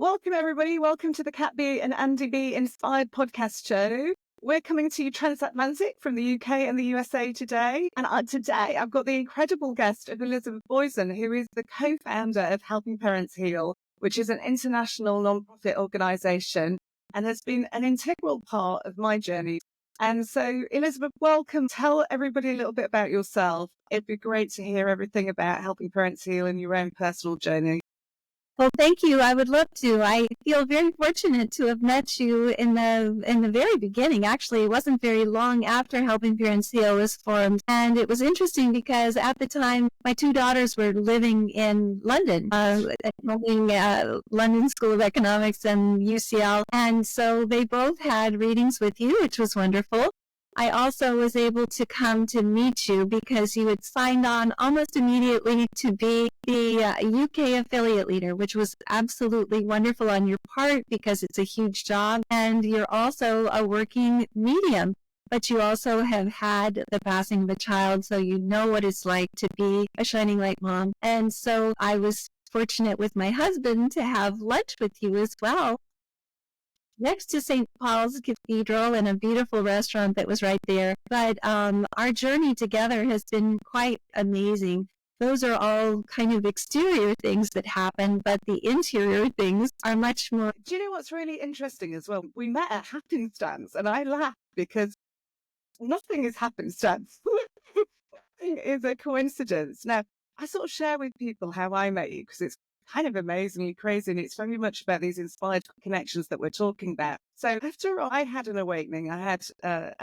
Welcome, everybody. Welcome to the Cat B and Andy B Inspired podcast show. We're coming to you transatlantic from the UK and the USA today. And today I've got the incredible guest of Elizabeth Boisson, who is the co-founder of Helping Parents Heal, which is an international non-profit organisation and has been an integral part of my journey. And so, Elizabeth, welcome. Tell everybody a little bit about yourself. It'd be great to hear everything about Helping Parents Heal and your own personal journey. Well, thank you. I would love to. I feel very fortunate to have met you in the very beginning. Actually, it wasn't very long after Helping Parents Heal was formed. And it was interesting because at the time, my two daughters were living in London, attending London School of Economics and UCL. And so they both had readings with you, which was wonderful. I also was able to come to meet you because you had signed on almost immediately to be the UK affiliate leader, which was absolutely wonderful on your part because it's a huge job. And you're also a working medium, but you also have had the passing of a child, so you know what it's like to be a shining light mom. And so I was fortunate with my husband to have lunch with you as well, next to St. Paul's Cathedral in a beautiful restaurant that was right there. But our journey together has been quite amazing. Those are all kind of exterior things that happen, but the interior things are much more. Do you know what's really interesting as well? We met at happenstance, and I laughed because nothing is happenstance. It is a coincidence. Now, I sort of share with people how I met you because it's kind of amazingly crazy, and it's very much about these inspired connections that we're talking about. So after I had an awakening, and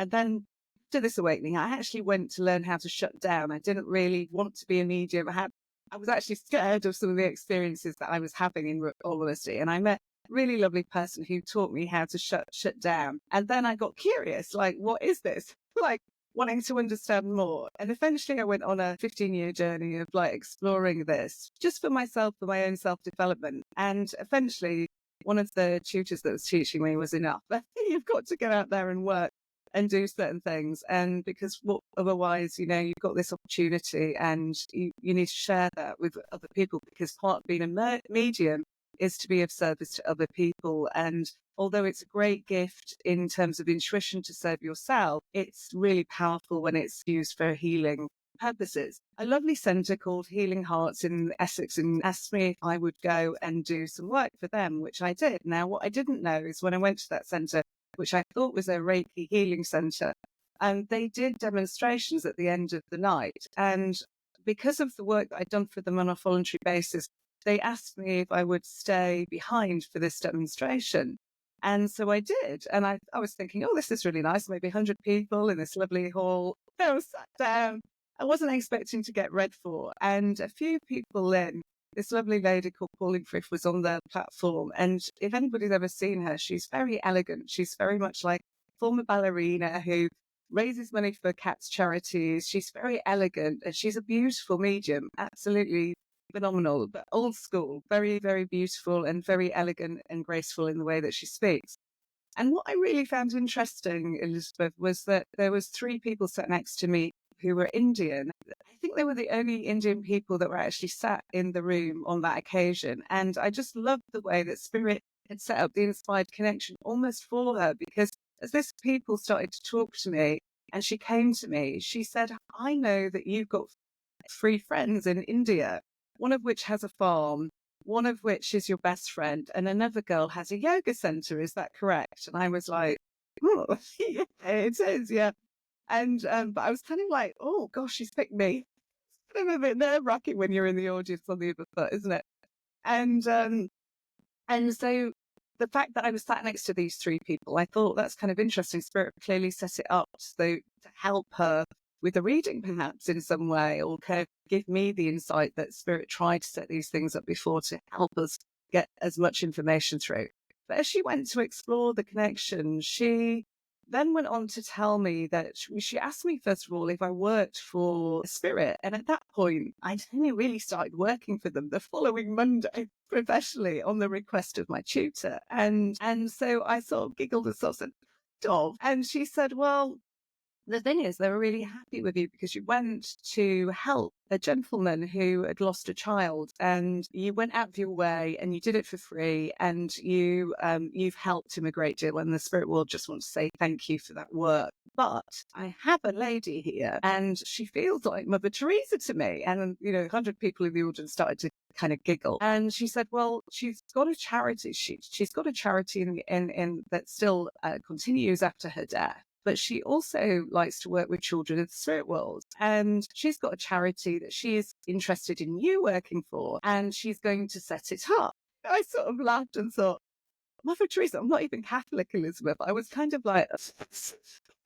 then after this awakening, I actually went to learn how to shut down. I didn't really want to be a medium. I was actually scared of some of the experiences that I was having, in all honesty, and I met a really lovely person who taught me how to shut down. And then I got curious, like, what is this? Like, wanting to understand more. And eventually I went on a 15-year journey of exploring this just for myself, for my own self-development. And eventually one of the tutors that was teaching me was enough. You've got to get out there and work and do certain things. And because otherwise, you've got this opportunity and you need to share that with other people, because part of being a medium is to be of service to other people. And although it's a great gift in terms of intuition to serve yourself, it's really powerful when it's used for healing purposes. A lovely centre called Healing Hearts in Essex asked me if I would go and do some work for them, which I did. Now, what I didn't know is when I went to that centre, which I thought was a Reiki healing centre, and they did demonstrations at the end of the night. And because of the work that I'd done for them on a voluntary basis, they asked me if I would stay behind for this demonstration. And so I did. And I was thinking, oh, this is really nice. Maybe 100 people in this lovely hall. I was sat down. I wasn't expecting to get read for. And a few people in, this lovely lady called Pauline Frith was on the platform. And if anybody's ever seen her, she's very elegant. She's very much like a former ballerina who raises money for cats charities. She's very elegant and she's a beautiful medium. Absolutely phenomenal, but old school, very, very beautiful and very elegant and graceful in the way that she speaks. And what I really found interesting, Elizabeth, was that there was 3 people sat next to me who were Indian. I think they were the only Indian people that were actually sat in the room on that occasion. And I just loved the way that Spirit had set up the inspired connection almost for her, because as this people started to talk to me and she came to me, she said, I know that you've got 3 friends in India, one of which has a farm, one of which is your best friend, and another girl has a yoga center. Is that correct? And I was like, oh, yeah, it is, yeah. And but I was kind of like, oh gosh, she's picked me. It's kind of a bit nerve-wracking when you're in the audience on the other foot, isn't it? And so the fact that I was sat next to these 3 people, I thought that's kind of interesting. Spirit clearly set it up to help her with a reading, perhaps in some way, or kind of give me the insight that Spirit tried to set these things up before to help us get as much information through. But as she went to explore the connection, she then went on to tell me that she asked me, first of all, if I worked for Spirit. And at that point, I'd only really started working for them the following Monday professionally on the request of my tutor. And so I sort of giggled and sort of said, "Dov." And she said, well, the thing is, they were really happy with you because you went to help a gentleman who had lost a child, and you went out of your way and you did it for free, and you've helped him a great deal. And the spirit world just wants to say thank you for that work. But I have a lady here, and she feels like Mother Teresa to me. And 100 people in the audience started to kind of giggle. And she said, well, she's got a charity. She's got a charity in that still continues after her death. But she also likes to work with children in the spirit world. And she's got a charity that she is interested in you working for, and she's going to set it up. I sort of laughed and thought, Mother Teresa, I'm not even Catholic, Elizabeth. I was kind of like,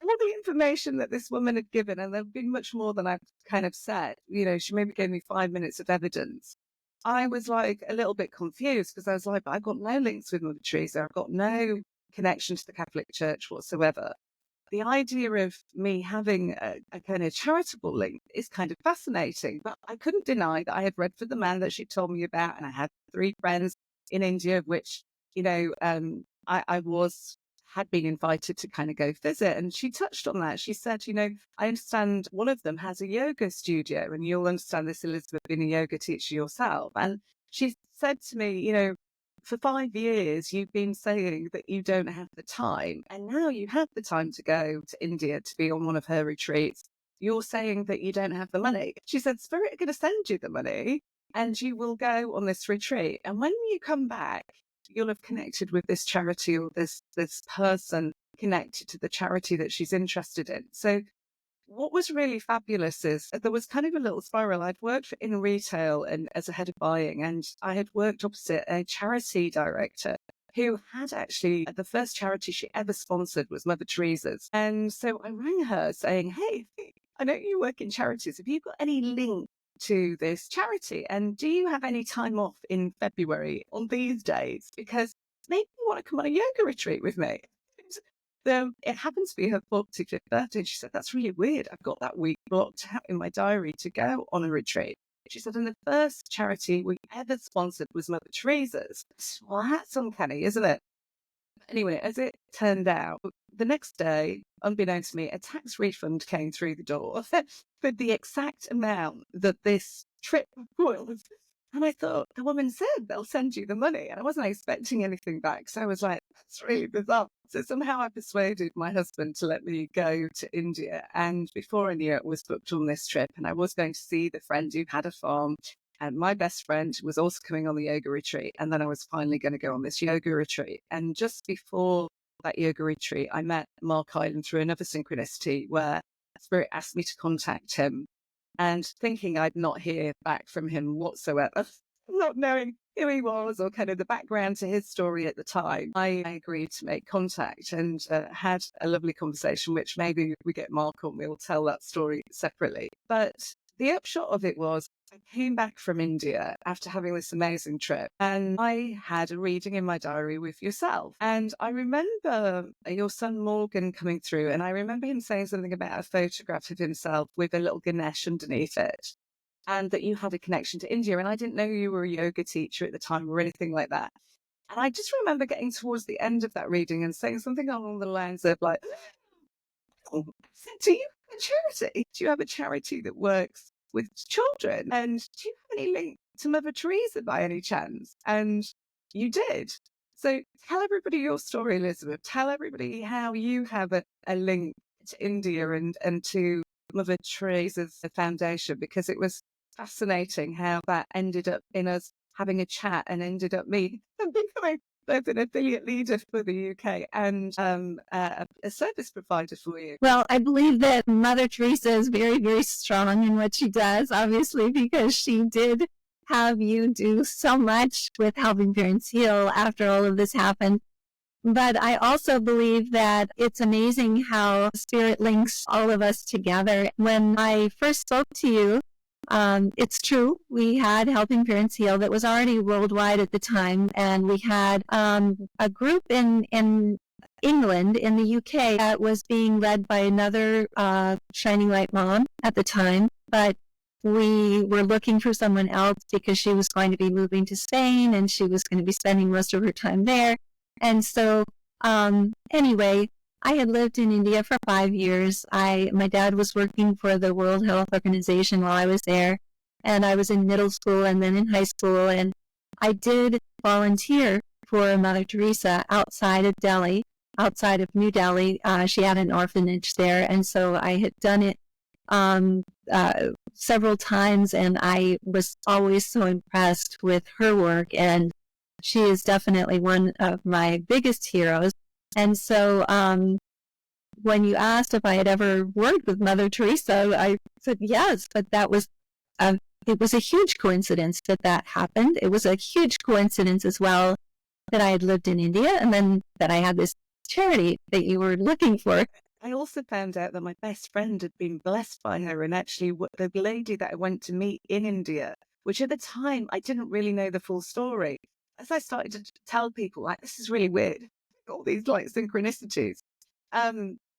all the information that this woman had given, and there'd been much more than I've kind of said. She maybe gave me 5 minutes of evidence. I was like a little bit confused because I was like, I've got no links with Mother Teresa. I've got no connection to the Catholic Church whatsoever. The idea of me having a kind of charitable link is kind of fascinating, but I couldn't deny that I had read for the man that she told me about, and I had 3 friends in India, which, I had been invited to kind of go visit. And she touched on that. She said, I understand one of them has a yoga studio, and you'll understand this, Elizabeth, being a yoga teacher yourself. And she said to me, for 5 years, you've been saying that you don't have the time, and now you have the time to go to India to be on one of her retreats. You're saying that you don't have the money. She said, Spirit are going to send you the money, and you will go on this retreat. And when you come back, you'll have connected with this charity, or this person connected to the charity that she's interested in. So what was really fabulous is there was kind of a little spiral. I'd worked in retail and as a head of buying, and I had worked opposite a charity director who had actually, the first charity she ever sponsored was Mother Teresa's. And so I rang her saying, hey, I know you work in charities. Have you got any link to this charity? And do you have any time off in February on these days? Because maybe you want to come on a yoga retreat with me. So it happens to be her 45th birthday. And she said, that's really weird. I've got that week blocked out in my diary to go on a retreat. She said, and the first charity we ever sponsored was Mother Teresa's. Well, that's uncanny, isn't it? Anyway, as it turned out, the next day, unbeknownst to me, a tax refund came through the door for the exact amount that this trip was. And I thought, the woman said they'll send you the money. And I wasn't expecting anything back. So I was like, that's really bizarre. So somehow I persuaded my husband to let me go to India. And before I knew it, was booked on this trip. And I was going to see the friend who had a farm. And my best friend was also coming on the yoga retreat. And then I was finally going to go on this yoga retreat. And just before that yoga retreat, I met Mark Island through another synchronicity where Spirit asked me to contact him. And thinking I'd not hear back from him whatsoever, not knowing who he was or kind of the background to his story at the time, I agreed to make contact and had a lovely conversation, which maybe we get Mark on, we'll tell that story separately. But the upshot of it was I came back from India after having this amazing trip, and I had a reading in my diary with yourself. And I remember your son Morgan coming through, and I remember him saying something about a photograph of himself with a little Ganesh underneath it, and that you had a connection to India. And I didn't know you were a yoga teacher at the time or anything like that. And I just remember getting towards the end of that reading and saying something along the lines of like, oh, do you have a charity? Do you have a charity that works with children? And do you have any link to Mother Teresa by any chance? And you did. So tell everybody your story, Elizabeth. Tell everybody how you have a link to India and to Mother Teresa's foundation, because it was fascinating how that ended up in us having a chat and ended up me becoming both an affiliate leader for the UK and a service provider for you. Well, I believe that Mother Teresa is very, very strong in what she does, obviously, because she did have you do so much with helping parents heal after all of this happened. But I also believe that it's amazing how Spirit links all of us together. When I first spoke to you, it's true, we had Helping Parents Heal that was already worldwide at the time, and we had a group in England, in the UK, that was being led by another Shining Light mom at the time, but we were looking for someone else because she was going to be moving to Spain and she was going to be spending most of her time there. And so anyway, I had lived in India for 5 years. My dad was working for the World Health Organization while I was there, and I was in middle school and then in high school, and I did volunteer for Mother Teresa outside of Delhi, outside of New Delhi. She had an orphanage there, and so I had done it several times, and I was always so impressed with her work, and she is definitely one of my biggest heroes. And so when you asked if I had ever worked with Mother Teresa, I said yes, but it was a huge coincidence that happened. It was a huge coincidence as well that I had lived in India, and then that I had this charity that you were looking for. I also found out that my best friend had been blessed by her, and actually the lady that I went to meet in India, which at the time I didn't really know the full story. As I started to tell people, like, this is really weird, all these like synchronicities,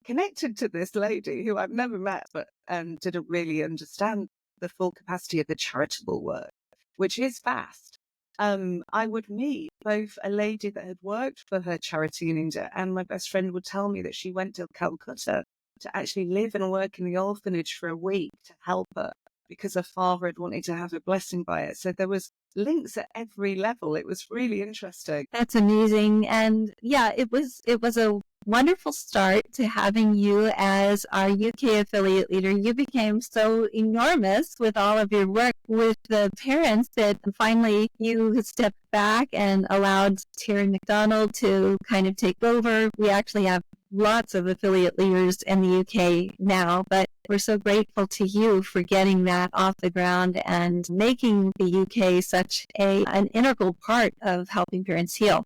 connected to this lady who I've never met, but didn't really understand the full capacity of the charitable work, which is vast. I would meet both a lady that had worked for her charity in India, and my best friend would tell me that she went to Calcutta to actually live and work in the orphanage for a week to help her because her father had wanted to have a blessing by it. So there was links at every level. It was really interesting. That's amazing. And yeah, it was a wonderful start to having you as our UK affiliate leader. You became so enormous with all of your work with the parents that finally you stepped back and allowed Terry McDonald to kind of take over. We actually have lots of affiliate leaders in the UK now, but we're so grateful to you for getting that off the ground and making the UK such an integral part of helping parents heal.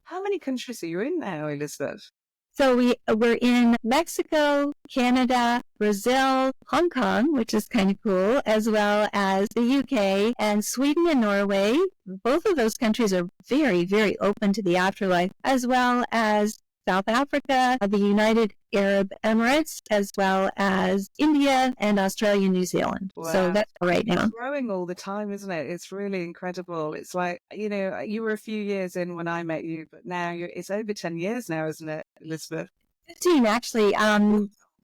How many countries are you in now, Elizabeth? So we're in Mexico, Canada, Brazil, Hong Kong, which is kind of cool, as well as the UK and Sweden and Norway. Both of those countries are very, very open to the afterlife, as well as South Africa, the United Arab Emirates, as well as India and Australia and New Zealand. Wow. So that's right now. It's growing all the time, isn't it? It's really incredible. It's like, you know, you were a few years in when I met you, but now it's over 10 years now, isn't it, Elizabeth? 15, actually.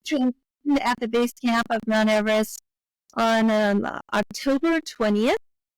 Trained at the base camp of Mount Everest on October 20th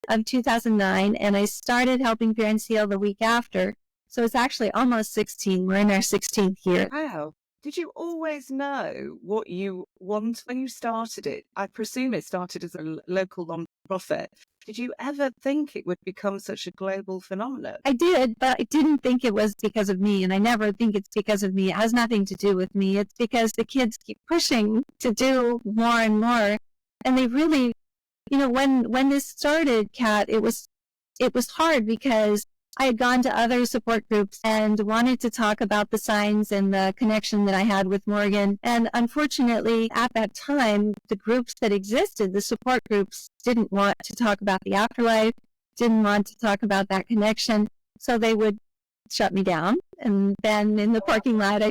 of 2009, and I started helping parents heal the week after. So it's actually almost 16. We're in our 16th year. Wow. Did you always know what you want when you started it? I presume it started as a local non-profit. Did you ever think it would become such a global phenomenon? I did, but I didn't think it was because of me, and I never think it's because of me. It has nothing to do with me. It's because the kids keep pushing to do more and more. And they really, you know, when this started, Kat, it was hard because I had gone to other support groups and wanted to talk about the signs and the connection that I had with Morgan. And unfortunately, at that time, the groups that existed, the support groups, didn't want to talk about the afterlife, didn't want to talk about that connection. So they would shut me down. And then in the parking lot,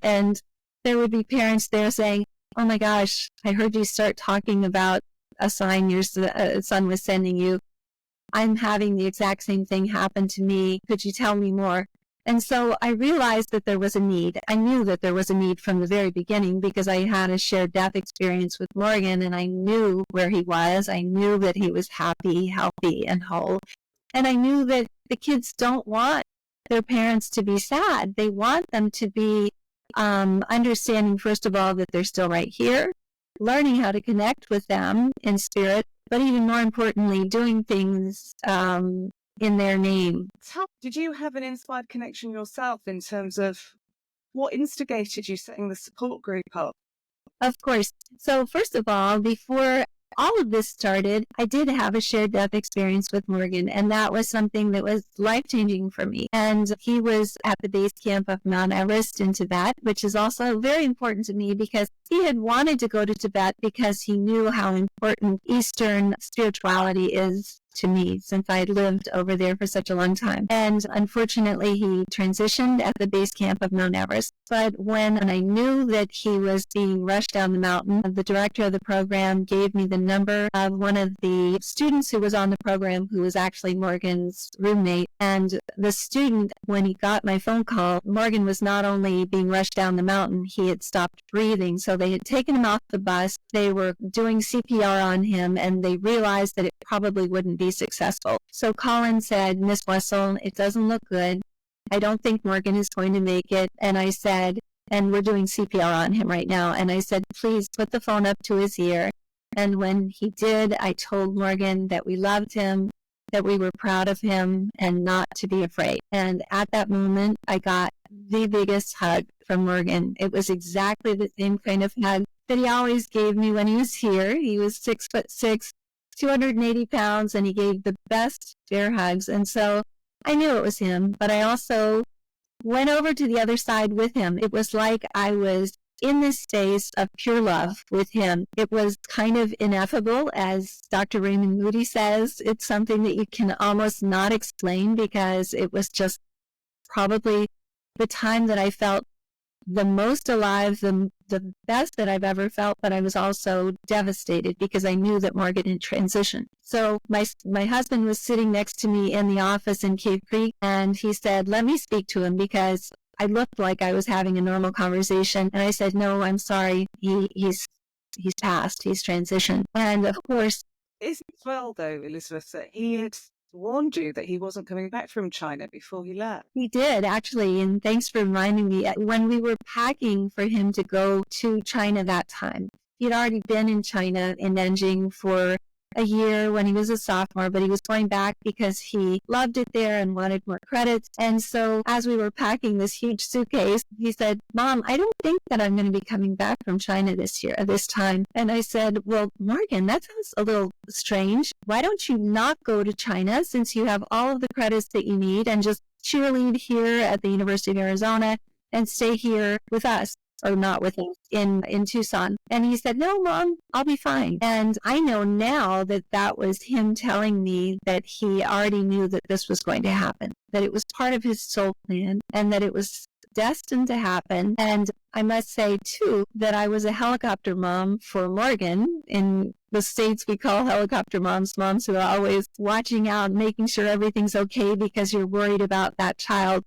and there would be parents there saying, "Oh my gosh, I heard you start talking about a sign your son was sending you. I'm having the exact same thing happen to me. Could you tell me more?" And so I realized that there was a need. I knew that there was a need from the very beginning because I had a shared death experience with Morgan, and I knew where he was. I knew that he was happy, healthy, and whole. And I knew that the kids don't want their parents to be sad. They want them to be understanding, first of all, that they're still right here, learning how to connect with them in spirit, but even more importantly, doing things in their name. Did you have an inspired connection yourself in terms of what instigated you setting the support group up? Of course. So first of all, before all of this started, I did have a shared death experience with Morgan, and that was something that was life-changing for me. And he was at the base camp of Mount Everest in Tibet, which is also very important to me because he had wanted to go to Tibet because he knew how important Eastern spirituality is to me since I had lived over there for such a long time. And unfortunately, he transitioned at the base camp of Mount Everest. But when I knew that he was being rushed down the mountain, the director of the program gave me the number of one of the students who was on the program, who was actually Morgan's roommate. And the student, when he got my phone call, Morgan was not only being rushed down the mountain, he had stopped breathing. So they had taken him off the bus. They were doing CPR on him, and they realized that it probably wouldn't be successful. So Colin said, "Miss Boisson, it doesn't look good. I don't think Morgan is going to make it." And I said, and we're doing CPR on him right now. And I said, "Please put the phone up to his ear." And when he did, I told Morgan that we loved him, that we were proud of him, and not to be afraid. And at that moment, I got the biggest hug from Morgan. It was exactly the same kind of hug that he always gave me when he was here. He was 6'6", 280 pounds, and he gave the best bear hugs. And so I knew it was him, but I also went over to the other side with him. It was like I was in this space of pure love with him. It was kind of ineffable, as Dr. Raymond Moody says. It's something that you can almost not explain, because it was just probably the time that I felt the most alive, the best that I've ever felt, but I was also devastated because I knew that Morgan had transitioned. So my husband was sitting next to me in the office in Cave Creek, and he said, "Let me speak to him," because I looked like I was having a normal conversation. And I said, "No, I'm sorry. He's passed. He's transitioned." And of course, Is it as well, though, Elizabeth, that he had warned you that he wasn't coming back from China before he left? he did, actually, and thanks for reminding me. When we were packing for him to go to China that time, he'd already been in China, in Nanjing, for a year when he was a sophomore, but he was going back because he loved it there and wanted more credits. And so as we were packing this huge suitcase, he said, "Mom, I don't think that I'm going to be coming back from China this time." And I said, "Well, Morgan, that sounds a little strange. Why don't you not go to China, since you have all of the credits that you need, and just cheerlead here at the University of Arizona and stay here with us?" Or not with him, in Tucson. And he said, "No, Mom, I'll be fine." And I know now that that was him telling me that he already knew that this was going to happen, that it was part of his soul plan, and that it was destined to happen. And I must say, too, that I was a helicopter mom for Morgan. In the States, we call helicopter moms who are always watching out, making sure everything's okay because you're worried about that child.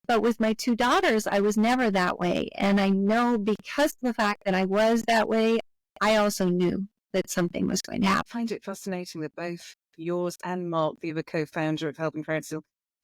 But with my two daughters, I was never that way. And I know, because of the fact that I was that way, I also knew that something was going to happen. I find it fascinating that both yours and Mark, the other co-founder of Helping Parents,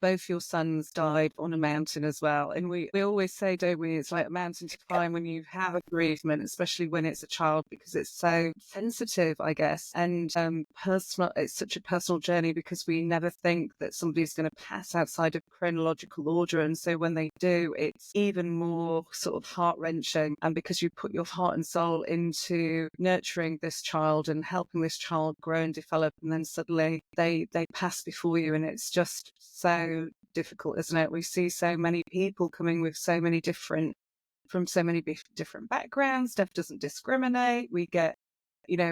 both your sons died on a mountain as well. And we always say, don't we, it's like a mountain to climb when you have a bereavement, especially when it's a child, because it's so sensitive, I guess, and personal. It's such a personal journey, because we never think that somebody's going to pass outside of chronological order. And so when they do, it's even more sort of heart-wrenching. And because you put your heart and soul into nurturing this child and helping this child grow and develop, and then suddenly they pass before you, and it's just so difficult, isn't it? We see so many people coming with from so many different backgrounds. Death doesn't discriminate. We get,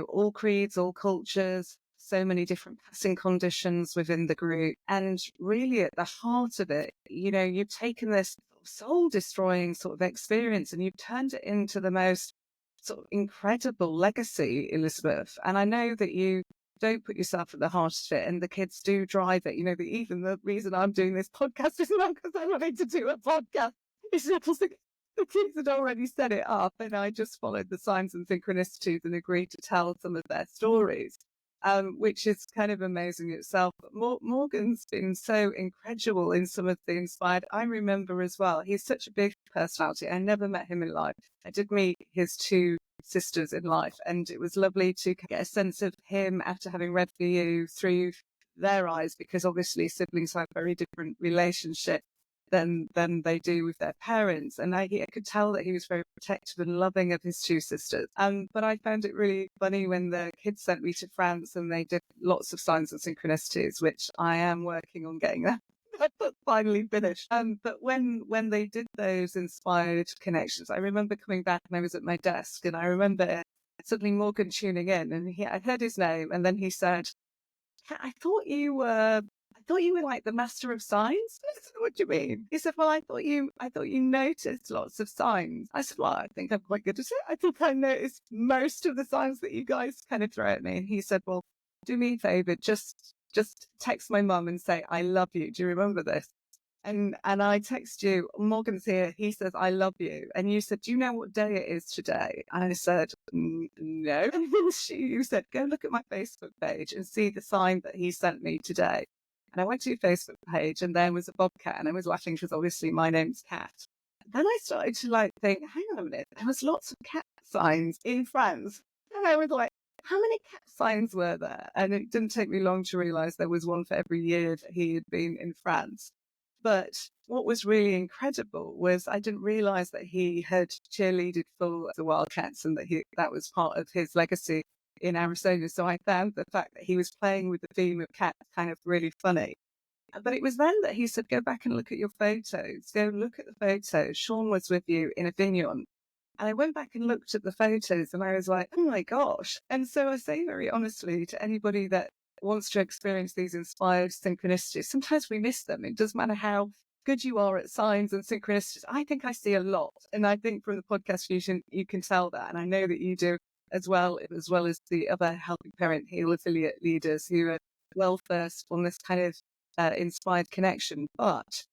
all creeds, all cultures, so many different passing conditions within the group. And really at the heart of it, you've taken this soul destroying sort of experience and you've turned it into the most sort of incredible legacy, Elizabeth. And I know that you don't put yourself at the heart of it, and the kids do drive it. Even the reason I'm doing this podcast is not because I wanted to do a podcast. It's just the kids had already set it up, and I just followed the signs and synchronicities and agreed to tell some of their stories, which is kind of amazing itself. But Morgan's been so incredible in some of the inspired. I remember as well, he's such a big personality. I never met him in life. I did meet his two sisters in life, and it was lovely to get a sense of him after having read for you through their eyes, because obviously siblings have a very different relationship than they do with their parents. And I could tell that he was very protective and loving of his two sisters. But I found it really funny when the kids sent me to France and they did lots of signs and synchronicities, which I am working on getting that finally finished. But when they did those inspired connections, I remember coming back and I was at my desk, and I remember suddenly Morgan tuning in, and I heard his name, and then he said, I thought you were. I thought you were like the master of signs. I said, what do you mean? He said, well, I thought you noticed lots of signs. I said, well, I think I'm quite good at it. I think I noticed most of the signs that you guys kind of throw at me. And he said, well, do me a favor, just text my mum and say, I love you. Do you remember this? And I text you, Morgan's here. He says, I love you. And you said, do you know what day it is today? And I said, no. You said, go look at my Facebook page and see the sign that he sent me today. And I went to your Facebook page and there was a bobcat, and I was laughing because obviously my name's Cat. Then I started to like think, hang on a minute, there was lots of cat signs in France. And I was like, how many cat signs were there? And it didn't take me long to realize there was one for every year that he had been in France. But what was really incredible was I didn't realize that he had cheerleaded for the Wildcats and that was part of his legacy in Arizona. So I found the fact that he was playing with the theme of cats kind of really funny. But it was then that he said, go back and look at your photos. Go look at the photos. Sean was with you in Avignon. And I went back and looked at the photos and I was like, oh my gosh. And so I say very honestly to anybody that wants to experience these inspired synchronicities, sometimes we miss them. It doesn't matter how good you are at signs and synchronicities. I think I see a lot. And I think from the podcast fusion, you can tell that. And I know that you do as well as the other Helping Parent Heal affiliate leaders who are well versed on this kind of inspired connection. But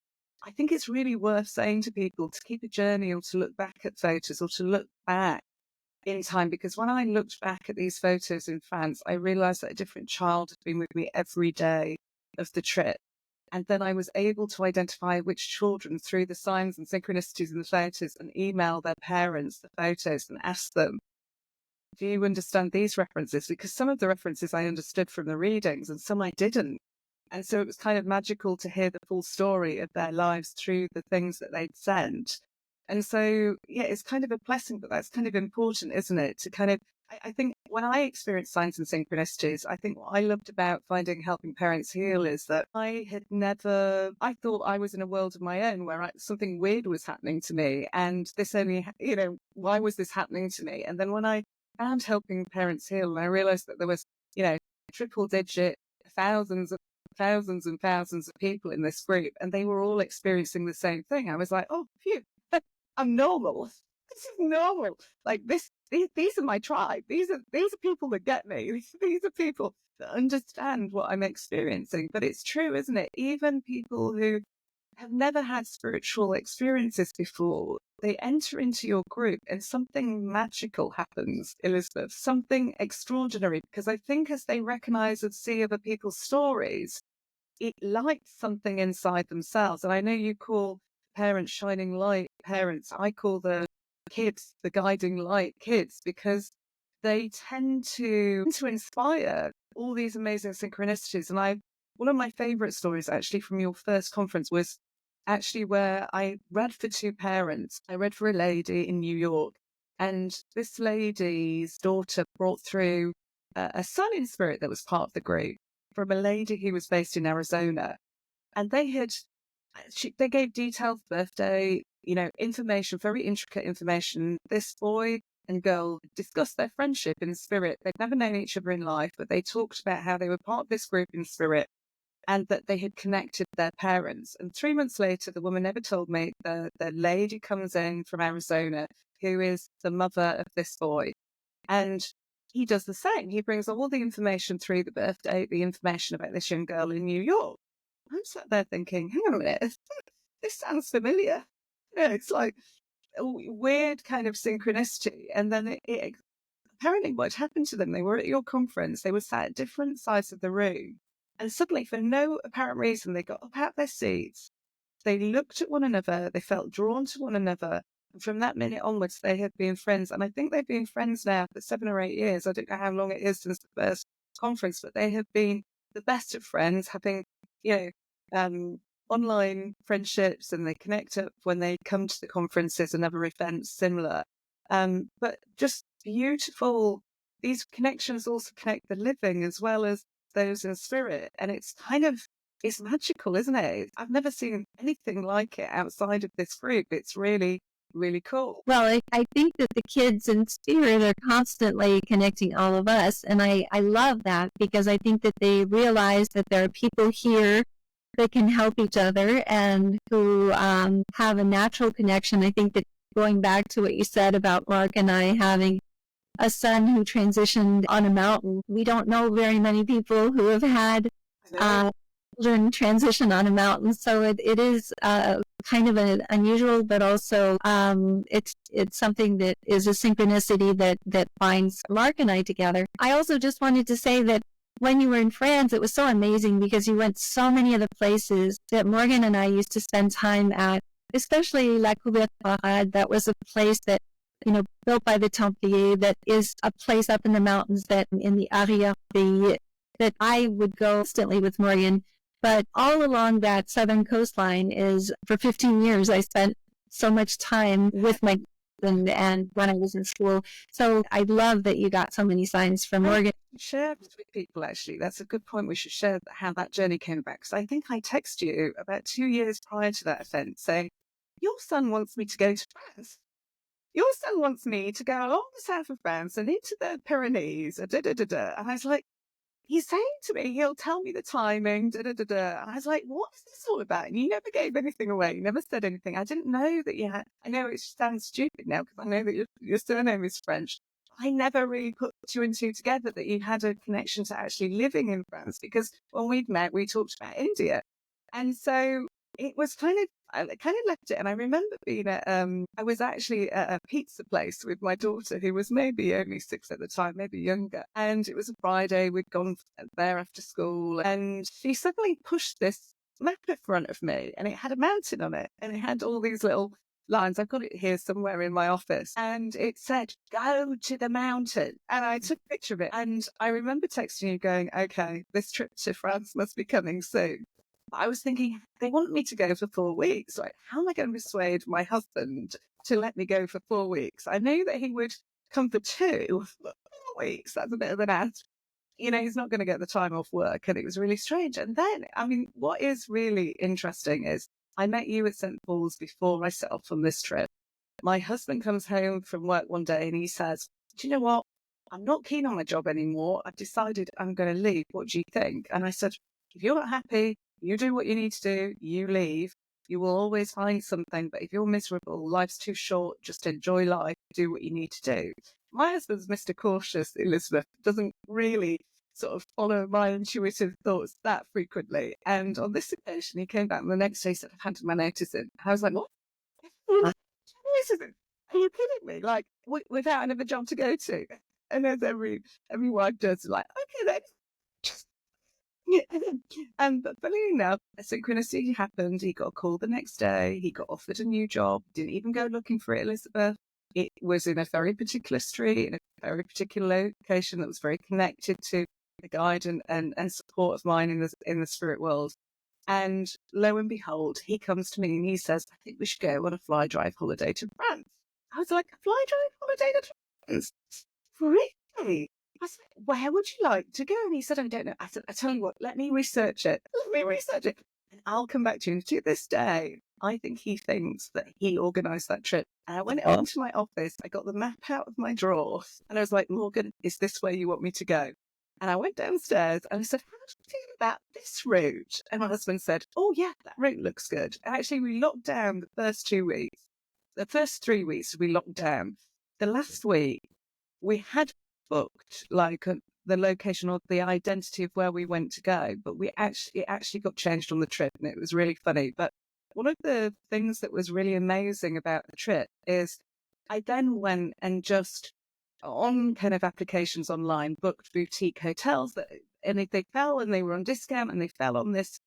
I think it's really worth saying to people to keep a journey or to look back at photos or to look back in time, because when I looked back at these photos in France, I realized that a different child had been with me every day of the trip. And then I was able to identify which children through the signs and synchronicities in the photos and email their parents the photos and ask them, do you understand these references? Because some of the references I understood from the readings and some I didn't. And so it was kind of magical to hear the full story of their lives through the things that they'd sent. And so, yeah, it's kind of a blessing, but that's kind of important, isn't it? To kind of, I think when I experienced signs and synchronicities, I think what I loved about finding Helping Parents Heal is that I thought I was in a world of my own where something weird was happening to me. And this only, why was this happening to me? And then when I found Helping Parents Heal, and I realized that there was, triple digit thousands and thousands of people in this group, and they were all experiencing the same thing. I was like, oh, phew, I'm normal. This is normal. Like these are my tribe. These are people that get me. These are people that understand what I'm experiencing. But it's true, isn't it? Even people who have never had spiritual experiences before, they enter into your group and something magical happens, Elizabeth, something extraordinary. Because I think as they recognize and see other people's stories, it lights something inside themselves. And I know you call parents shining light parents. I call the kids the guiding light kids, because they tend to inspire all these amazing synchronicities. And one of my favorite stories actually from your first conference was actually where I read for two parents. I read for a lady in New York, and this lady's daughter brought through a son in spirit that was part of the group from a lady who was based in Arizona. And they gave detailed birthday, information, very intricate information. This boy and girl discussed their friendship in spirit. They'd never known each other in life, but they talked about how they were part of this group in spirit and that they had connected their parents. And 3 months later, the woman never told me, the lady comes in from Arizona, who is the mother of this boy. And he does the same. He brings all the information through the birthday, the information about this young girl in New York. I'm sat there thinking, hang on a minute, this sounds familiar. Yeah, it's like a weird kind of synchronicity. And then apparently what happened to them, they were at your conference, they were sat at different sides of the room. And suddenly, for no apparent reason, they got up out of their seats. They looked at one another. They felt drawn to one another. And from that minute onwards, they have been friends. And I think they've been friends now for 7 or 8 years. I don't know how long it is since the first conference, but they have been the best of friends, having, online friendships, and they connect up when they come to the conferences and other events similar. But just beautiful. These connections also connect the living as well as those in spirit. And it's magical, isn't it? I've never seen anything like it outside of this group. It's really really cool. Well, I think that the kids in spirit are constantly connecting all of us. And I love that because I think that they realize that there are people here that can help each other and who have a natural connection. I think that going back to what you said about Mark and I having a son who transitioned on a mountain, we don't know very many people who have had children transition on a mountain. So it is kind of an unusual, but also it's something that is a synchronicity that binds Mark and I together. I also just wanted to say that when you were in France, it was so amazing because you went so many of the places that Morgan and I used to spend time at, especially La Couverture. That was a place that, built by the Templiers, that is a place up in the mountains that in the arrière-pays that I would go constantly with Morgan. But all along that southern coastline is, for 15 years, I spent so much time with my husband and when I was in school. So I love that you got so many signs from Morgan. Share with people, actually. That's a good point. We should share how that journey came about. Because I think I texted you about 2 years prior to that event saying, your son wants me to go to France. Your son wants me to go along the south of France and into the Pyrenees. And I was like, he's saying to me, he'll tell me the timing, And I was like, what is this all about? And you never gave anything away. You never said anything. I didn't know that you had, I know it sounds stupid now because I know that your surname is French. I never really put two and two together that you had a connection to actually living in France, because when we'd met, we talked about India. And so it was I kind of left it. And I remember being I was actually at a pizza place with my daughter, who was maybe only 6 at the time, maybe younger. And it was a Friday. We'd gone there after school. And she suddenly pushed this map in front of me, and it had a mountain on it. And it had all these little lines. I've got it here somewhere in my office. And it said, go to the mountain. And I took a picture of it. And I remember texting you going, okay, this trip to France must be coming soon. I was thinking, they want me to go for 4 weeks. Like, how am I going to persuade my husband to let me go for 4 weeks? I knew that he would come for 2, but 4 weeks, that's a bit of an ask. He's not going to get the time off work. And it was really strange. And then, what is really interesting is I met you at St. Paul's before I set off on this trip. My husband comes home from work one day and he says, do you know what? I'm not keen on my job anymore. I've decided I'm going to leave. What do you think? And I said, if you're not happy, you do what you need to do, you leave. You will always find something, but if you're miserable, life's too short, just enjoy life, do what you need to do. My husband's Mr. Cautious, Elizabeth, doesn't really sort of follow my intuitive thoughts that frequently. And on this occasion, he came back the next day and said, I've handed my notice in. I was like, what? Are you kidding me? Like, without another job to go to? And as every wife does, like, okay, then. But funny enough, a synchronicity happened. He got a call the next day. He got offered a new job. Didn't even go looking for it, Elizabeth. It was in a very particular street, in a very particular location that was very connected to the guide and support of mine in the spirit world. And lo and behold, he comes to me and he says, I think we should go on a fly drive holiday to France. I was like, a fly drive holiday to France? Really? I said, where would you like to go? And he said, I don't know. I said, I tell you what, let me research it. And I'll come back to you. And to this day, I think he thinks that he organised that trip. And I went into my office, I got the map out of my drawer, and I was like, Morgan, is this where you want me to go? And I went downstairs and I said, how do you feel about this route? And my husband said, oh yeah, that route looks good. And actually we locked down the first 2 weeks. The first 3 weeks we locked down. The last week we had booked the location or the identity of where we went to go, but it actually got changed on the trip, and it was really funny. But one of the things that was really amazing about the trip is I then went and just on kind of applications online booked boutique hotels and if they fell and they were on discount and they fell on this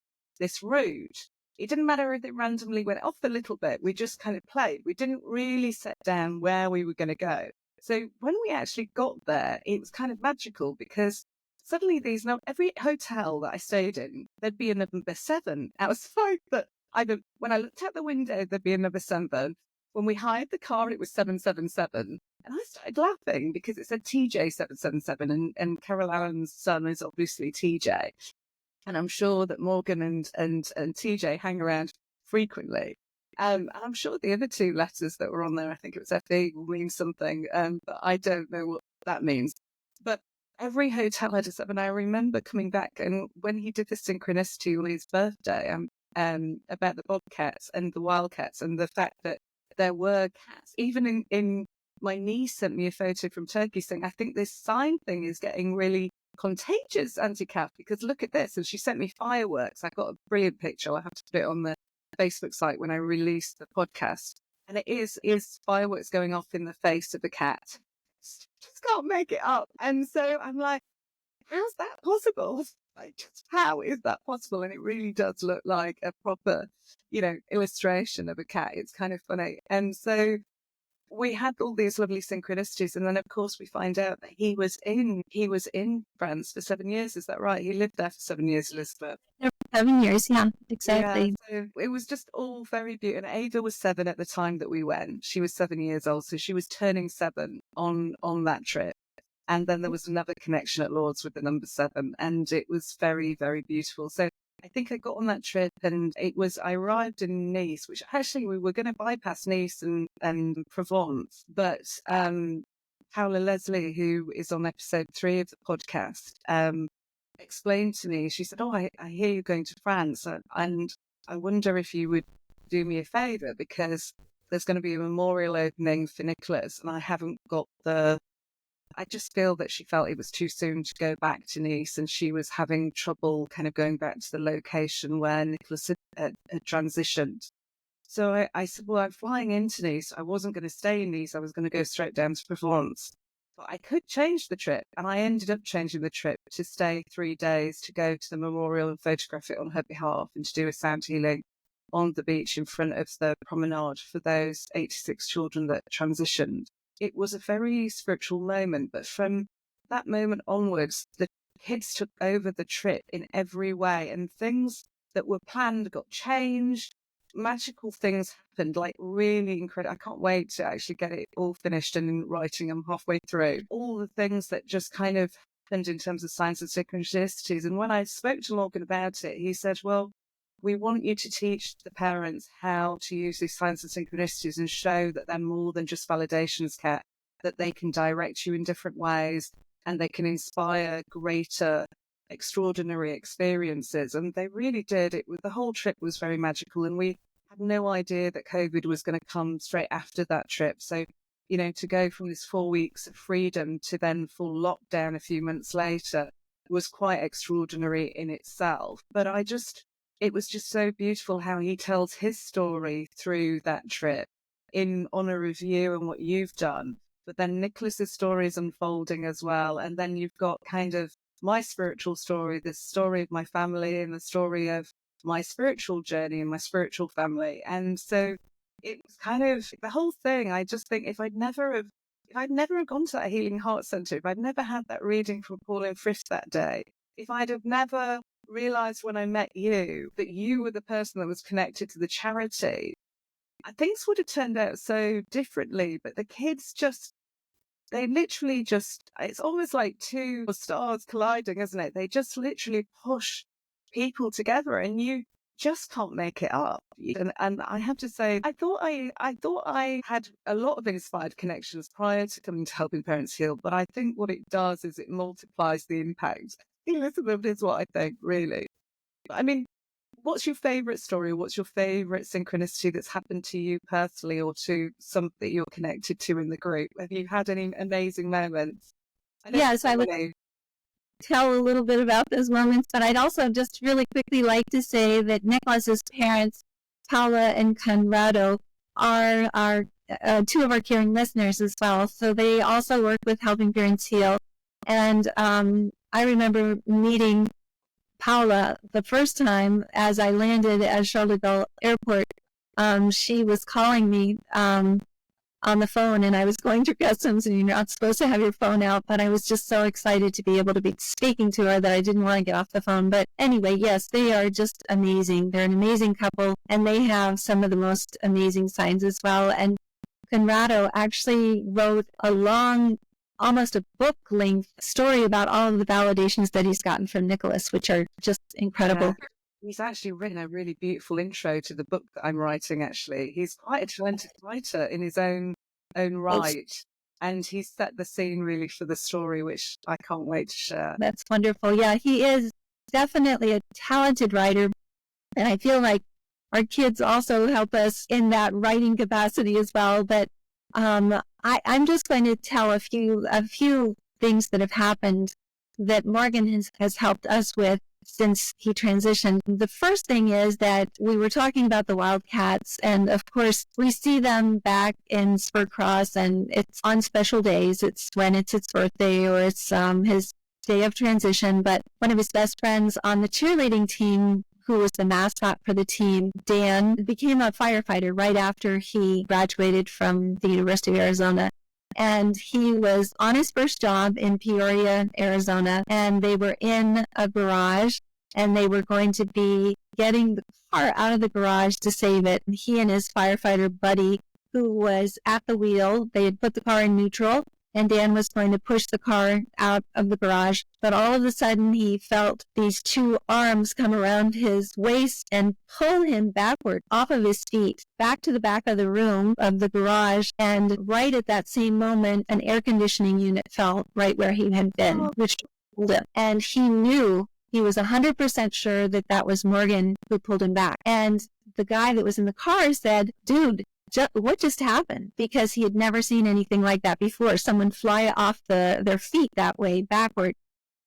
route. It didn't matter if it randomly went off a little bit. We just kind of played. We didn't really set down where we were going to go. So when we actually got there, it was kind of magical because suddenly every hotel that I stayed in, there'd be a number 7 outside that when I looked out the window, there'd be a number 7. When we hired the car, it was 777. And I started laughing because it said TJ 777 and Carol Allen's son is obviously TJ. And I'm sure that Morgan and TJ hang around frequently. I'm sure the other two letters that were on there, I think it was FE, will mean something, but I don't know what that means. But every hotel had a 7. I remember coming back, and when he did the synchronicity on his birthday, about the bobcats and the wildcats, and the fact that there were cats. Even in my niece sent me a photo from Turkey saying, I think this sign thing is getting really contagious, anti-cat, because look at this. And she sent me fireworks. I got a brilliant picture. I have to put it on the Facebook site when I release the podcast. And it is fireworks going off in the face of the cat. Just can't make it up. And so I'm like, how's that possible? Like, just how is that possible? And it really does look like a proper, illustration of a cat. It's kind of funny. And so we had all these lovely synchronicities, and then of course we find out that he was in France for 7 years. Is that right? He lived there for 7 years, Elizabeth. 7 years, yeah, Yeah, exactly. so it was just all very beautiful. And Ada was 7 at the time that we went. She was 7 years old, so she was turning 7 on that trip. And then there was another connection at Lord's with the number 7, and it was very, very beautiful. So I think I got on that trip, and I arrived in Nice, which actually we were going to bypass Nice and Provence. But Paola Leslie, who is on episode 3 of the podcast, explained to me, she said, I hear you're going to France, and I wonder if you would do me a favour, because there's going to be a memorial opening for Nicholas, and I haven't got I just feel that she felt it was too soon to go back to Nice, and she was having trouble kind of going back to the location where Nicholas had transitioned. So I said, well, I'm flying into Nice. I wasn't going to stay in Nice. I was going to go straight down to Provence. But I could change the trip. And I ended up changing the trip to stay 3 days, to go to the memorial and photograph it on her behalf, and to do a sound healing on the beach in front of the promenade for those 86 children that transitioned. It was a very spiritual moment, but from that moment onwards, the kids took over the trip in every way, and things that were planned got changed. Magical things happened, like really incredible. I can't wait to actually get it all finished and in writing. I'm halfway through. All the things that just kind of happened in terms of signs and synchronicities. And when I spoke to Morgan about it, he said, well, we want you to teach the parents how to use these signs and synchronicities and show that they're more than just validations, Kat, that they can direct you in different ways, and they can inspire greater, extraordinary experiences. And they really did. The whole trip was very magical, and we had no idea that COVID was going to come straight after that trip. So, to go from this 4 weeks of freedom to then full lockdown a few months later was quite extraordinary in itself. But it was just so beautiful how he tells his story through that trip in honor of you and what you've done. But then Nicholas's story is unfolding as well. And then you've got kind of my spiritual story, the story of my family, and the story of my spiritual journey and my spiritual family. And so it was kind of the whole thing. I just think if I'd never have gone to that Healing Heart Centre, if I'd never had that reading from Pauline Frith that day, if I'd have never realised when I met you that you were the person that was connected to the charity, things would have turned out so differently. But the kids they literally it's almost like two stars colliding, isn't it? They just literally push people together, and you just can't make it up. And I have to say, I thought I had a lot of inspired connections prior to coming to Helping Parents Heal, but I think what it does is it multiplies the impact. Elizabeth is what I think, really. I mean, what's your favourite story? What's your favourite synchronicity that's happened to you personally, or to something that you're connected to in the group? Have you had any amazing moments? Yes, I would tell a little bit about those moments, but I'd also just really quickly like to say that Nicholas's parents, Paula and Conrado, are two of our caring listeners as well. So they also work with Helping Parents Heal. And I remember meeting Paula the first time as I landed at Charles de Gaulle Airport. She was calling me on the phone, and I was going through customs, and you're not supposed to have your phone out, but I was just so excited to be able to be speaking to her that I didn't want to get off the phone. But anyway, yes, they are just amazing. They're an amazing couple, and they have some of the most amazing signs as well. And Conrado actually wrote a long, almost a book-length story about all of the validations that he's gotten from Nicholas, which are just incredible. He's actually written a really beautiful intro to the book that I'm writing, actually. He's quite a talented writer in his own right. And he's set the scene really for the story, which I can't wait to share. That's wonderful. Yeah, he is definitely a talented writer. And I feel like our kids also help us in that writing capacity as well. But I'm just going to tell a few things that have happened that Morgan has helped us with since he transitioned. The first thing is that we were talking about the Wildcats, and of course we see them back in Spurcross, and it's on special days. It's when it's its birthday or it's his day of transition. But one of his best friends on the cheerleading team, who was the mascot for the team, Dan, became a firefighter right after he graduated from the University of Arizona. And he was on his first job in Peoria, Arizona, and they were in a garage, and they were going to be getting the car out of the garage to save it. And he and his firefighter buddy, who was at the wheel, they had put the car in neutral, and Dan was going to push the car out of the garage. But all of a sudden, he felt these two arms come around his waist and pull him backward off of his feet, back to the back of the room of the garage. And right at that same moment, an air conditioning unit fell right where he had been, which pulled him. And he knew, he was 100% sure that that was Morgan who pulled him back. And the guy that was in the car said, "Dude, what just happened?" Because he had never seen anything like that before, someone fly off their feet that way backward.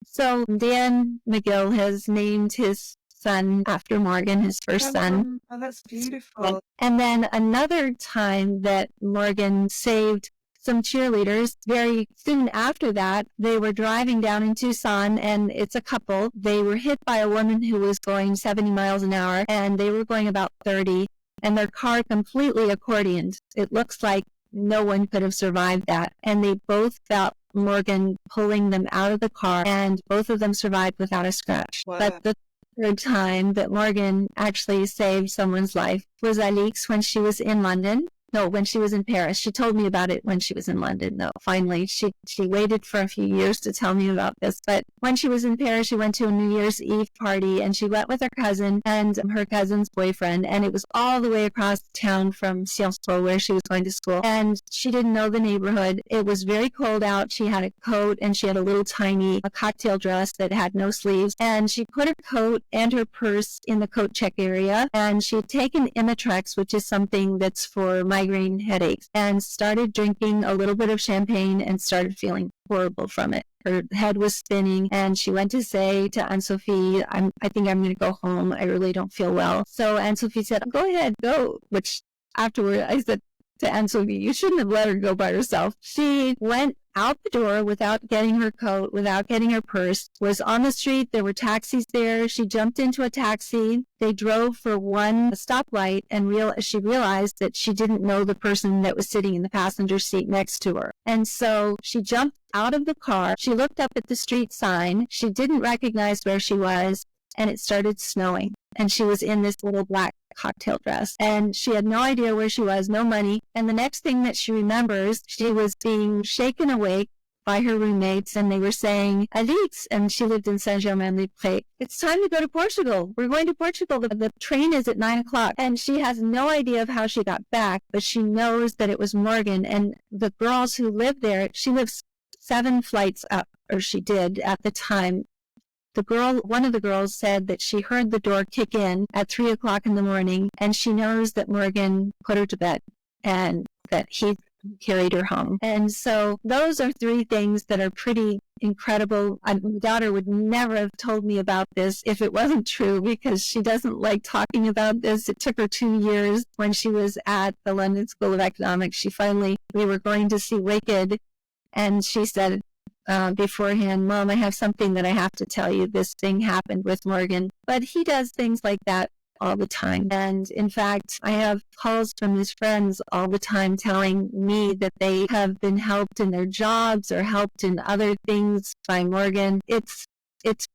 So Dan McGill has named his son after Morgan, his first son. Oh, that's beautiful. And then another time that Morgan saved some cheerleaders, very soon after that, they were driving down in Tucson, and it's a couple. They were hit by a woman who was going 70 miles an hour, and they were going about 30. And their car completely accordioned. It looks like no one could have survived that. And they both felt Morgan pulling them out of the car, and both of them survived without a scratch. Wow. But the third time that Morgan actually saved someone's life was Alix when she was in London. No, when she was in Paris. She told me about it when she was in London, though. Finally, she waited for a few years to tell me about this. But when she was in Paris, she went to a New Year's Eve party, and she went with her cousin and her cousin's boyfriend. And it was all the way across town from Sciences Po, where she was going to school. And she didn't know the neighborhood. It was very cold out. She had a coat, and she had a little tiny cocktail dress that had no sleeves. And she put her coat and her purse in the coat check area. And she had taken Imitrex, which is something that's for migraine headaches, and started drinking a little bit of champagne and started feeling horrible from it. Her head was spinning, and she went to say to Anne-Sophie, I think I'm going to go home. I really don't feel well. So Anne-Sophie said, "Go ahead, go," which afterward I said to Anne-Sophie, "You shouldn't have let her go by herself." She went out the door without getting her coat, without getting her purse, was on the street. There were taxis there. She jumped into a taxi. They drove for one stoplight, and she realized that she didn't know the person that was sitting in the passenger seat next to her. And so she jumped out of the car. She looked up at the street sign. She didn't recognize where she was, and it started snowing. And she was in this little black cocktail dress, and she had no idea where she was, no money. And the next thing that she remembers, she was being shaken awake by her roommates, and they were saying, "Alix," and she lived in Saint-Germain-des-Prés, "It's time to go to Portugal. We're going to Portugal. The train is at 9:00. And she has no idea of how she got back, but she knows that it was Morgan. And the girls who live there, she lives 7 flights up, or she did at the time. One of the girls said that she heard the door kick in at 3:00 in the morning, and she knows that Morgan put her to bed and that he carried her home. And so those are 3 things that are pretty incredible. My daughter would never have told me about this if it wasn't true, because she doesn't like talking about this. It took her 2 years when she was at the London School of Economics. We were going to see Wicked, and she said, beforehand, "Mom, I have something that I have to tell you. This thing happened with Morgan." But he does things like that all the time. And in fact, I have calls from his friends all the time telling me that they have been helped in their jobs or helped in other things by Morgan. It's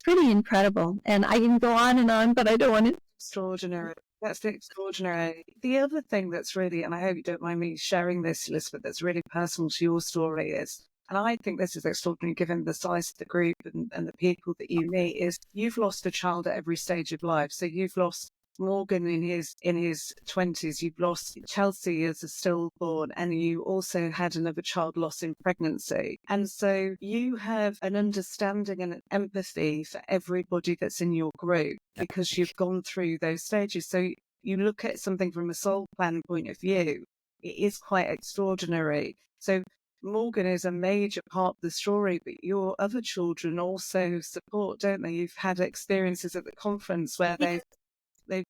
pretty incredible. And I can go on, but I don't want to. Extraordinary. That's extraordinary. The other thing that's really, and I hope you don't mind me sharing this, Elizabeth, that's really personal to your story is and I think this is extraordinary given the size of the group and the people that you meet, is you've lost a child at every stage of life. So you've lost Morgan in his 20s, you've lost Chelsea as a stillborn, and you also had another child loss in pregnancy. And so you have an understanding and an empathy for everybody that's in your group because you've gone through those stages. So you look at something from a soul plan point of view, it is quite extraordinary. So Morgan is a major part of the story, but your other children also support, don't they? You've had experiences at the conference where they've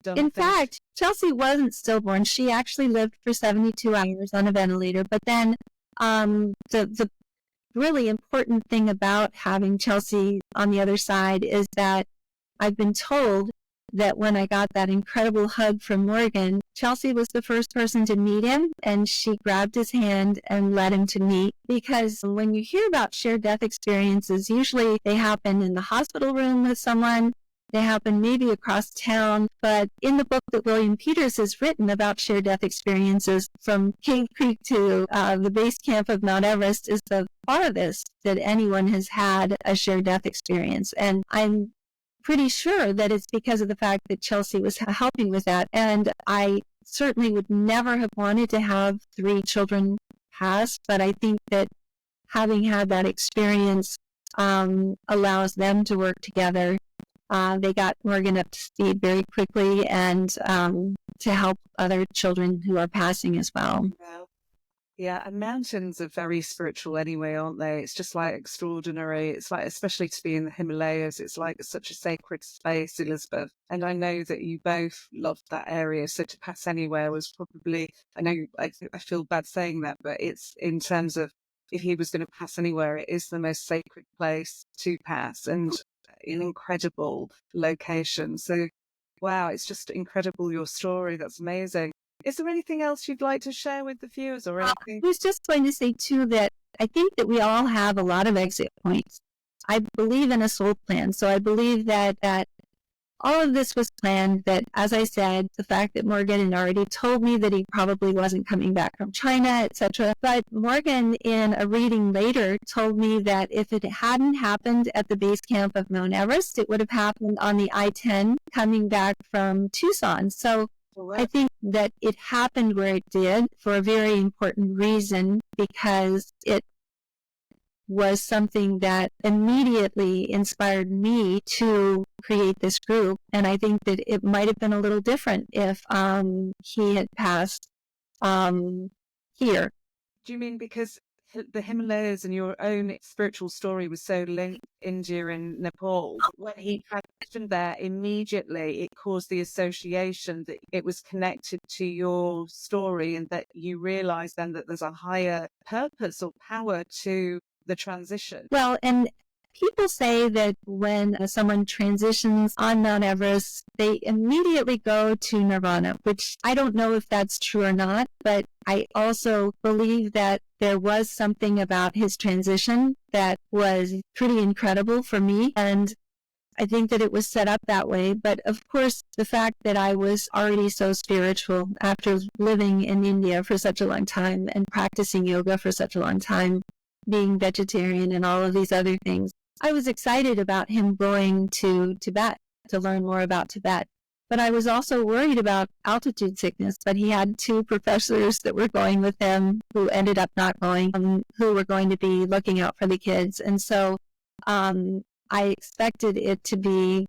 done In things. fact, Chelsea wasn't stillborn. She actually lived for 72 hours on a ventilator. But then the really important thing about having Chelsea on the other side is that I've been told that when I got that incredible hug from Morgan, Chelsea was the first person to meet him, and she grabbed his hand and led him to meet. Because when you hear about shared death experiences, usually they happen in the hospital room with someone, they happen maybe across town. But in the book that William Peters has written about shared death experiences, from Cave Creek to the base camp of Mount Everest is the farthest that anyone has had a shared death experience. And I'm pretty sure that it's because of the fact that Chelsea was helping with that. And I certainly would never have wanted to have 3 children pass, but I think that having had that experience allows them to work together. They got Morgan up to speed very quickly, and to help other children who are passing as well. Yeah, and mountains are very spiritual anyway, aren't they? It's just like extraordinary. It's like, especially to be in the Himalayas, it's like such a sacred space, Elizabeth. And I know that you both loved that area. So to pass anywhere was probably, I know I feel bad saying that, but it's in terms of if he was going to pass anywhere, it is the most sacred place to pass and an incredible location. So, wow, it's just incredible, your story. That's amazing. Is there anything else you'd like to share with the viewers or anything? I was just going to say, too, that I think that we all have a lot of exit points. I believe in a soul plan. So I believe that all of this was planned, that, as I said, the fact that Morgan had already told me that he probably wasn't coming back from China, etc. But Morgan, in a reading later, told me that if it hadn't happened at the base camp of Mount Everest, it would have happened on the I-10 coming back from Tucson. So I think that it happened where it did for a very important reason, because it was something that immediately inspired me to create this group. And I think that it might have been a little different if he had passed here. Do you mean because the Himalayas and your own spiritual story was so linked to India and Nepal? When he transitioned there, immediately it caused the association that it was connected to your story, and that you realized then that there's a higher purpose or power to the transition. Well, and people say that when someone transitions on Mount Everest, they immediately go to nirvana, which I don't know if that's true or not, but I also believe that there was something about his transition that was pretty incredible for me. And I think that it was set up that way. But of course, the fact that I was already so spiritual after living in India for such a long time and practicing yoga for such a long time, being vegetarian and all of these other things, I was excited about him going to Tibet to learn more about Tibet. But I was also worried about altitude sickness. But he had 2 professors that were going with him who ended up not going, who were going to be looking out for the kids. And so I expected it to be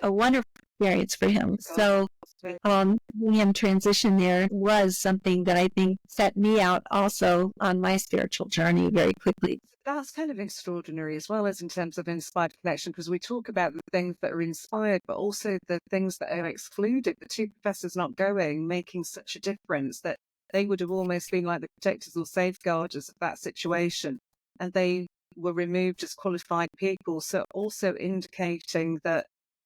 a wonderful experience for him. So seeing him transition there was something that I think set me out also on my spiritual journey very quickly. That's kind of extraordinary as well, as in terms of inspired connection, because we talk about the things that are inspired, but also the things that are excluded. The 2 professors not going, making such a difference that they would have almost been like the protectors or safeguarders of that situation. And they were removed as qualified people. So also indicating that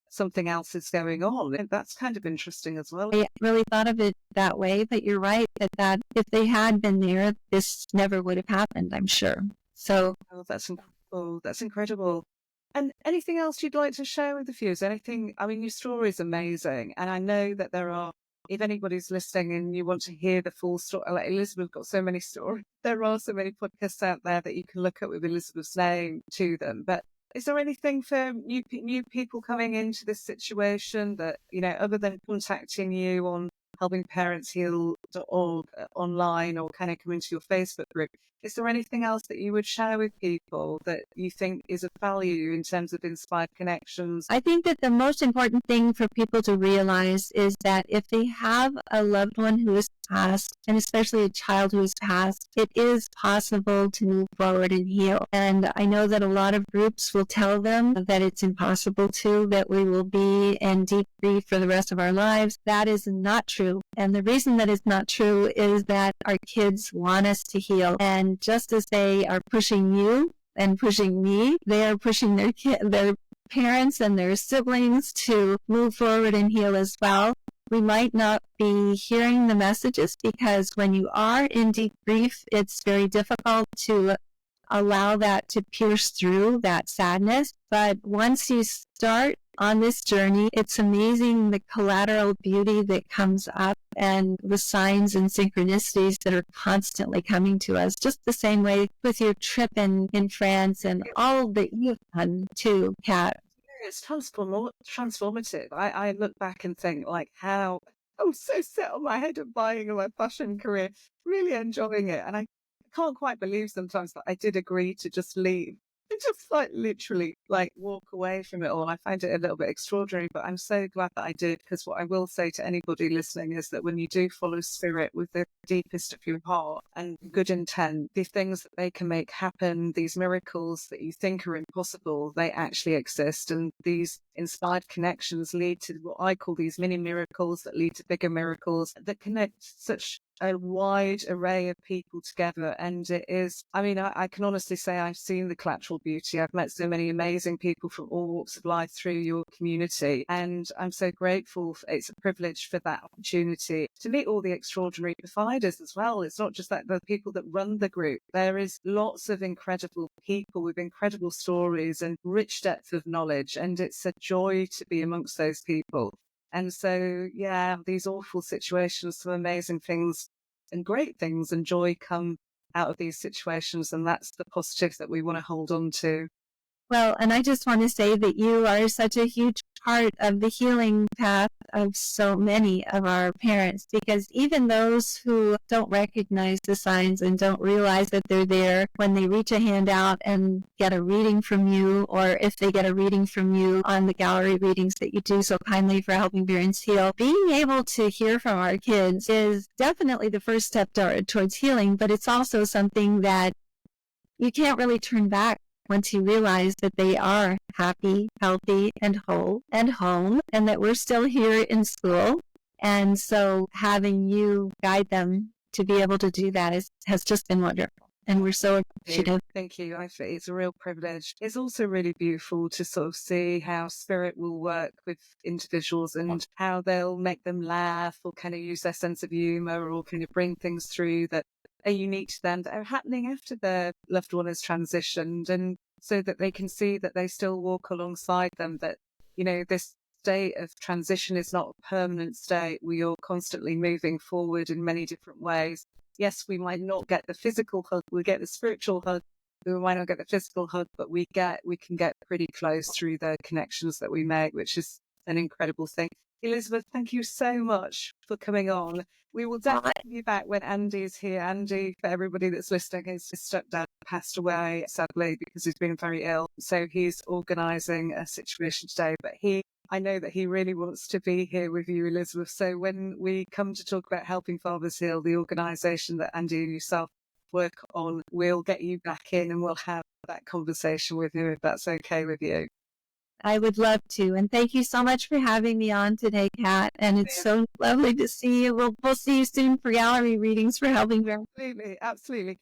something else is going on. And that's kind of interesting as well. I really thought of it that way, but you're right that if they had been there, this never would have happened, I'm sure. So that's incredible. That's incredible. And anything else you'd like to share with the viewers? Anything? I mean, your story is amazing, and I know that there are if anybody's listening and you want to hear the full story, like Elizabeth got so many stories. There are so many podcasts out there that you can look at with Elizabeth's name to them. But is there anything for new people coming into this situation that, other than contacting you on helpingparentsheal.org online or kind of come into your Facebook group, is there anything else that you would share with people that you think is of value in terms of inspired connections? I think that the most important thing for people to realize is that if they have a loved one who has passed, and especially a child who has passed, it is possible to move forward and heal. And I know that a lot of groups will tell them that it's impossible to, that we will be in deep grief for the rest of our lives. That is not true. And the reason that it's not true is that our kids want us to heal. And just as they are pushing you and pushing me, they are pushing their parents and their siblings to move forward and heal as well. We might not be hearing the messages because when you are in deep grief, it's very difficult to allow that to pierce through that sadness. But once you start on this journey, it's amazing the collateral beauty that comes up and the signs and synchronicities that are constantly coming to us, just the same way with your trip in France and all that you've done too, Kat. It's transformative. I look back and think like how I'm so set on my head of buying my fashion career, really enjoying it. And I can't quite believe sometimes that I did agree to just leave. Just like literally like walk away from it all. I find it a little bit extraordinary, but I'm so glad that I did, because what I will say to anybody listening is that when you do follow spirit with the deepest of your heart and good intent, the things that they can make happen, these miracles that you think are impossible, they actually exist. And these inspired connections lead to what I call these mini miracles that lead to bigger miracles that connect such a wide array of people together. And it is, I can honestly say I've seen the collateral beauty. I've met so many amazing people from all walks of life through your community. And I'm so grateful. It's a privilege for that opportunity to meet all the extraordinary providers as well. It's not just that the people that run the group. There is lots of incredible people with incredible stories and rich depth of knowledge. And it's a joy to be amongst those people. And so, yeah, these awful situations, some amazing things and great things and joy come out of these situations. And that's the positive that we want to hold on to. Well, and I just want to say that you are such a huge part of the healing path of so many of our parents, because even those who don't recognize the signs and don't realize that they're there, when they reach a hand out and get a reading from you, or if they get a reading from you on the gallery readings that you do so kindly for Helping Parents Heal, being able to hear from our kids is definitely the first step towards healing, but it's also something that you can't really turn back once you realize that they are happy, healthy, and whole and home, and that we're still here in school. And so having you guide them to be able to do that has just been wonderful. And we're so appreciative. Thank you. I think it's a real privilege. It's also really beautiful to sort of see how spirit will work with individuals and how they'll make them laugh or kind of use their sense of humor or kind of bring things through that are unique to them, that are happening after their loved one has transitioned, and so that they can see that they still walk alongside them, that, this state of transition is not a permanent state. We are constantly moving forward in many different ways. Yes, we might not get the physical hug, we get the spiritual hug, we might not get the physical hug, but we can get pretty close through the connections that we make, which is an incredible thing. Elizabeth, thank you so much for coming on. We will definitely be back when Andy is here. Andy, for everybody that's listening, his stepdad passed away, sadly, because he's been very ill. So he's organising a situation today. But I know that he really wants to be here with you, Elizabeth. So when we come to talk about Helping Fathers Heal, the organisation that Andy and yourself work on, we'll get you back in and we'll have that conversation with you, if that's okay with you. I would love to. And thank you so much for having me on today, Kat. And it's so lovely to see you. We'll see you soon for gallery readings for Helping Parents. Absolutely.